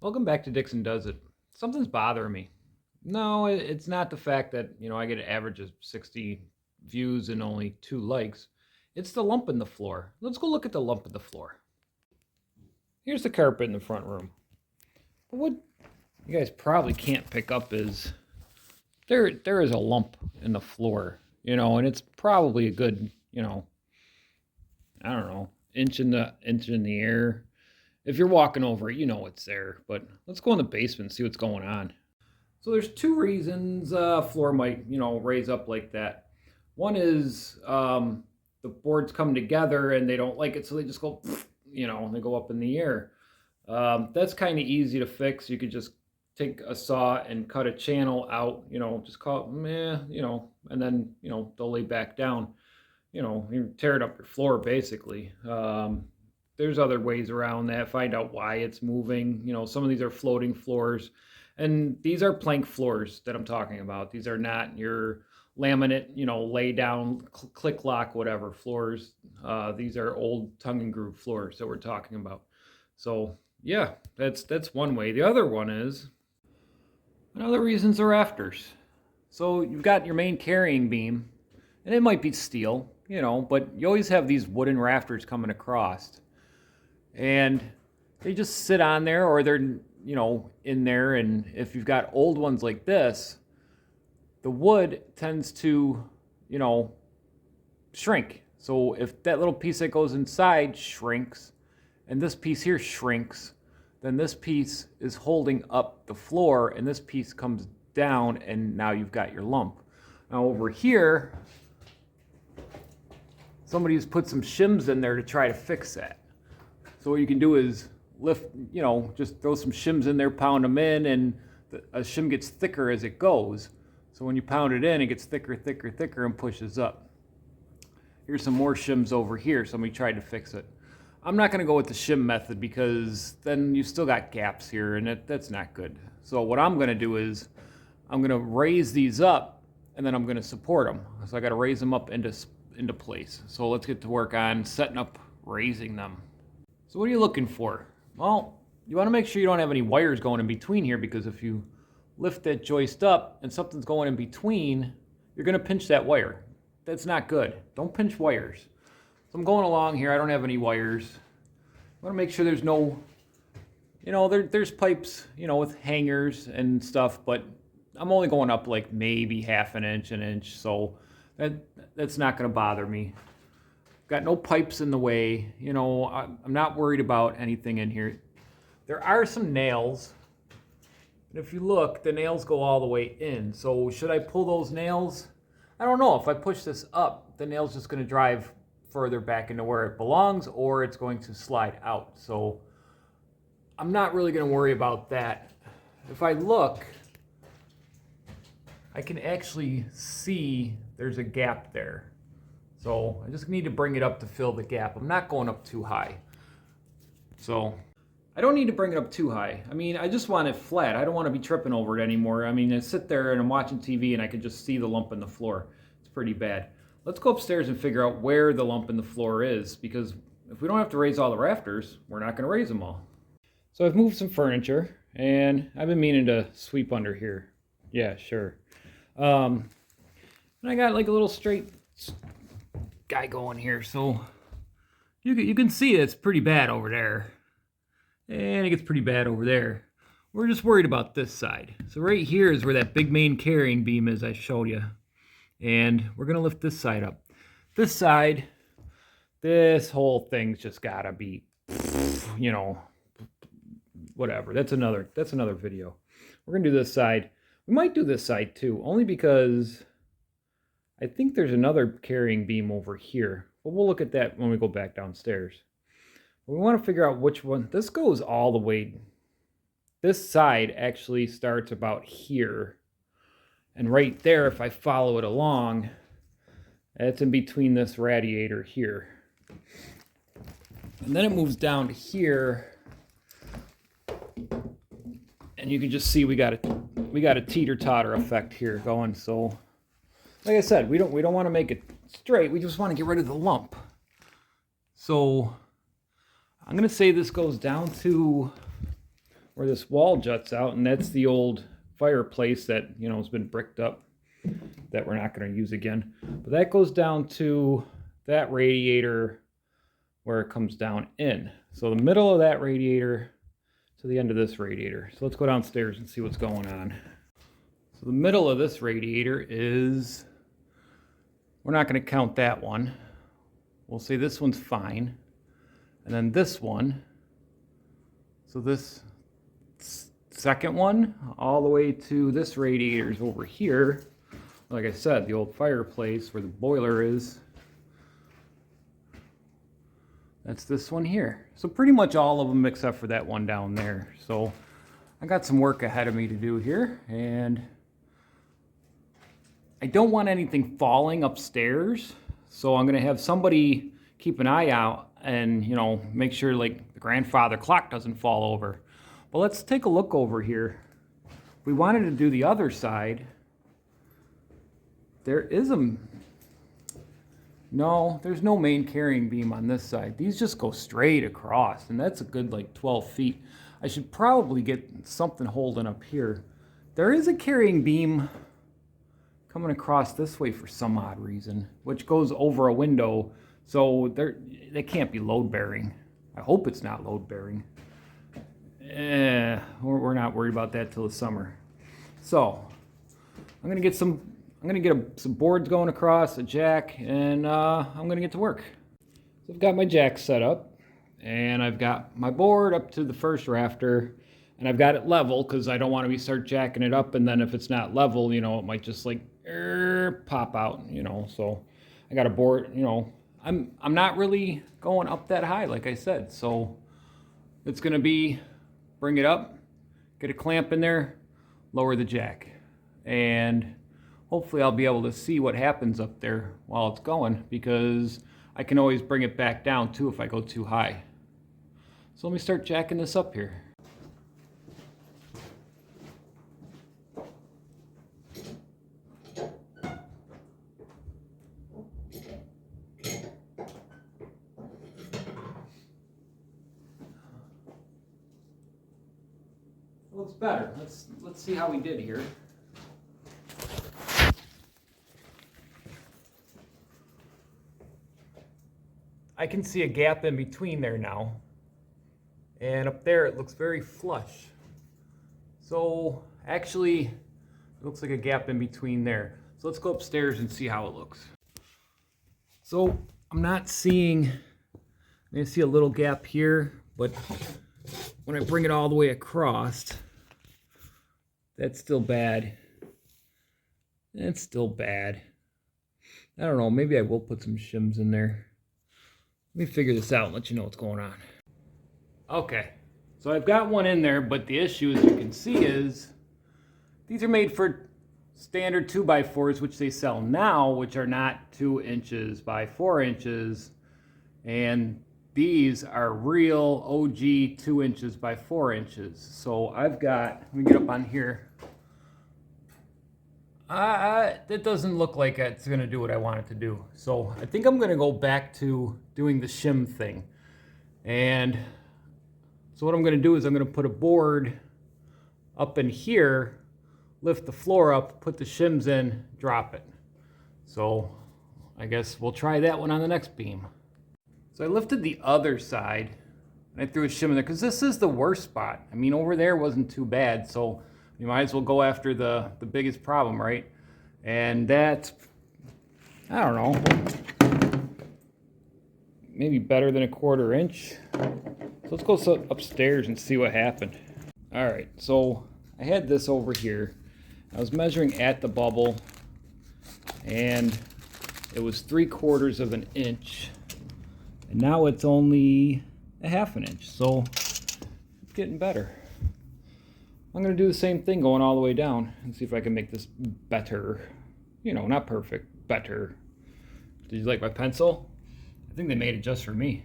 Welcome back to Dixon Does It. Something's bothering me. No, it's not the fact that, I get an average of 60 views and only 2 likes. It's the lump in the floor. Let's go look at the lump in the floor. Here's the carpet in the front room. But what you guys probably can't pick up is there is a lump in the floor, and it's probably a good, I don't know, inch in the air. If you're walking over it, you know it's there. But let's go in the basement and see what's going on. So there's two reasons a floor might, raise up like that. One is the boards come together and they don't like it, so they just go, they go up in the air. That's kind of easy to fix. You could just take a saw and cut a channel out, just call it meh, and then, they'll lay back down. You tear it up your floor basically. There's other ways around that. Find out why it's moving. Some of these are floating floors, and these are plank floors that I'm talking about. These are not your laminate, lay down, click lock, whatever floors. These are old tongue and groove floors that we're talking about. So yeah, that's one way. The other one is another reason's the rafters. So you've got your main carrying beam, and it might be steel, but you always have these wooden rafters coming across, and they just sit on there, or they're in there. And if you've got old ones like this, the wood tends to shrink. So if that little piece that goes inside shrinks and this piece here shrinks, then this piece is holding up the floor and this piece comes down, and now you've got your lump. Now over here, somebody's put some shims in there to try to fix that. So what you can do is lift, just throw some shims in there, pound them in, and a shim gets thicker as it goes. So when you pound it in, it gets thicker, thicker, thicker, and pushes up. Here's some more shims over here. Somebody tried to fix it. I'm not going to go with the shim method because then you still got gaps here, and that's not good. So what I'm going to do is I'm going to raise these up, and then I'm going to support them. So I got to raise them up into place. So let's get to work on setting up raising them. So what are you looking for? Well, you want to make sure you don't have any wires going in between here, because if you lift that joist up and something's going in between, you're going to pinch that wire. That's not good. Don't pinch wires. So I'm going along here. I don't have any wires. I want to make sure there's no, there's pipes, with hangers and stuff, but I'm only going up like maybe half an inch. So that's not going to bother me. Got no pipes in the way. I'm not worried about anything in here. There are some nails. And if you look, the nails go all the way in. So should I pull those nails? I don't know. If I push this up, the nail's just going to drive further back into where it belongs, or it's going to slide out. So I'm not really going to worry about that. If I look, I can actually see there's a gap there. So I just need to bring it up to fill the gap. I'm not going up too high. So I don't need to bring it up too high. I mean, I just want it flat. I don't want to be tripping over it anymore. I mean, I sit there and I'm watching TV and I can just see the lump in the floor. It's pretty bad. Let's go upstairs and figure out where the lump in the floor is, because if we don't have to raise all the rafters, we're not going to raise them all. So I've moved some furniture, and I've been meaning to sweep under here. Yeah, sure. And I got like a little straight guy going here, so you can see it's pretty bad over there, and it gets pretty bad over there. We're just worried about this side. So right here is where that big main carrying beam is I showed you, and we're gonna lift this side up. This side, this whole thing's just gotta be, whatever. That's another video. We're gonna do this side. We might do this side too, only because I think there's another carrying beam over here, but we'll look at that when we go back downstairs. We want to figure out which one. This goes all the way. This side actually starts about here. And right there, if I follow it along, that's in between this radiator here. And then it moves down to here. And you can just see we got a teeter-totter effect here going. So like I said, we don't want to make it straight. We just want to get rid of the lump. So I'm going to say this goes down to where this wall juts out, and that's the old fireplace that, you know, has been bricked up that we're not going to use again. But that goes down to that radiator where it comes down in. So the middle of that radiator to the end of this radiator. So let's go downstairs and see what's going on. So the middle of this radiator is, we're not going to count that one. We'll say this one's fine. And then this one, so this second one, all the way to this radiator is over here. Like I said, the old fireplace where the boiler is. That's this one here. So pretty much all of them except for that one down there. So I got some work ahead of me to do here, and I don't want anything falling upstairs. So I'm gonna have somebody keep an eye out and, you know, make sure like the grandfather clock doesn't fall over. But let's take a look over here. If we wanted to do the other side, there is there's no main carrying beam on this side. These just go straight across, and that's a good like 12 feet. I should probably get something holding up here. There is a carrying beam coming across this way for some odd reason, which goes over a window, so they can't be load bearing. I hope it's not load bearing. We're not worried about that till the summer. So I'm gonna get some boards going across, a jack, and I'm gonna get to work. So I've got my jack set up, and I've got my board up to the first rafter, and I've got it level because I don't want to start jacking it up, and then if it's not level, you know, it might just like pop out, you know. So I got a board, you know, I'm not really going up that high, like I said. So it's gonna be bring it up, get a clamp in there, lower the jack, and hopefully I'll be able to see what happens up there while it's going, because I can always bring it back down too if I go too high. So let me start jacking this up here. Looks better. Let's see how we did here. I can see a gap in between there now, and up there it looks very flush. So actually it looks like a gap in between there. So let's go upstairs and see how it looks. So I'm not seeing, I see a little gap here, but when I bring it all the way across, that's still bad. It's still bad. I don't know, maybe I will put some shims in there. Let me figure this out and let you know what's going on. Okay, so I've got one in there, but the issue, as you can see, is these are made for standard 2x4s, which they sell now, which are not 2 inches by 4 inches. And these are real OG 2 inches by 4 inches. So I've got, let me get up on here. That doesn't look like it's gonna do what I want it to do. So I think I'm gonna go back to doing the shim thing. And so what I'm gonna do is I'm gonna put a board up in here, lift the floor up, put the shims in, drop it. So I guess we'll try that one on the next beam. So I lifted the other side and I threw a shim in there because this is the worst spot. I mean, over there wasn't too bad, so you might as well go after the biggest problem, right? And that's, I don't know, maybe better than a 1/4 inch. So let's go upstairs and see what happened. All right, so I had this over here. I was measuring at the bubble, and it was 3/4 of an inch, and now it's only a 1/2 inch. So it's getting better. I'm going to do the same thing going all the way down and see if I can make this better. You know, not perfect, better. Did you like my pencil? I think they made it just for me.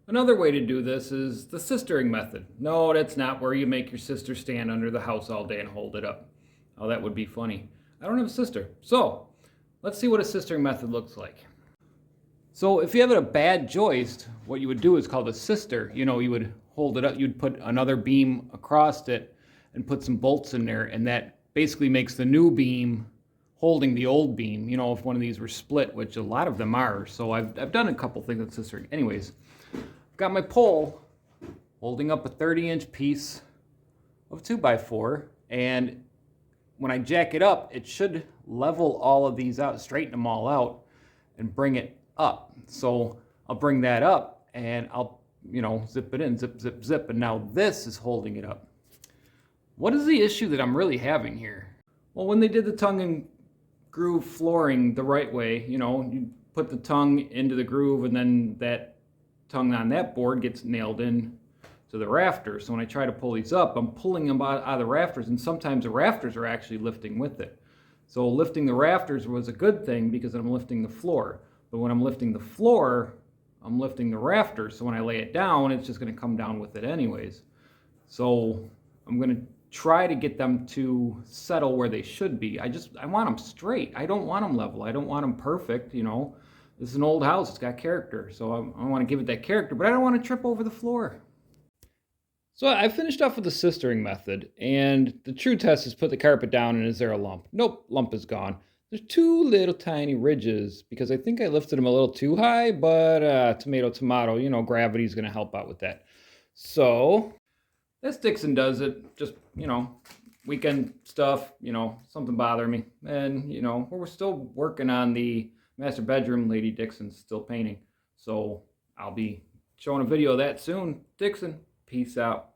Another way to do this is the sistering method. No, that's not where you make your sister stand under the house all day and hold it up. Oh, that would be funny. I don't have a sister. So let's see what a sistering method looks like. So if you have a bad joist, what you would do is called a sister. You know, you would hold it up, you'd put another beam across it and put some bolts in there, and that basically makes the new beam holding the old beam, you know, if one of these were split, which a lot of them are. So I've done a couple things with this. Anyways, I've got my pole holding up a 30-inch piece of 2x4, and when I jack it up, it should level all of these out, straighten them all out, and bring it up. So I'll bring that up, and I'll, you know, zip it in, zip, zip, zip, and now this is holding it up. What is the issue that I'm really having here? Well, when they did the tongue and groove flooring the right way, you know, you put the tongue into the groove, and then that tongue on that board gets nailed in to the rafters. So when I try to pull these up, I'm pulling them out of the rafters, and sometimes the rafters are actually lifting with it. So lifting the rafters was a good thing because I'm lifting the floor. But when I'm lifting the floor, I'm lifting the rafters. So when I lay it down, it's just going to come down with it anyways. So I'm going to try to get them to settle where they should be. I want them straight. I don't want them level. I don't want them perfect, you know. This is an old house. It's got character. So I want to give it that character, but I don't want to trip over the floor. So I finished off with the sistering method, and the true test is put the carpet down, and is there a lump? Nope, lump is gone. There's two little tiny ridges because I think I lifted them a little too high, but tomato, tomato, you know, gravity's going to help out with that. So this Dixon does it, just, you know, weekend stuff, you know, something bothering me. And, you know, we're still working on the master bedroom. Lady Dixon's still painting. So I'll be showing a video of that soon. Dixon, peace out.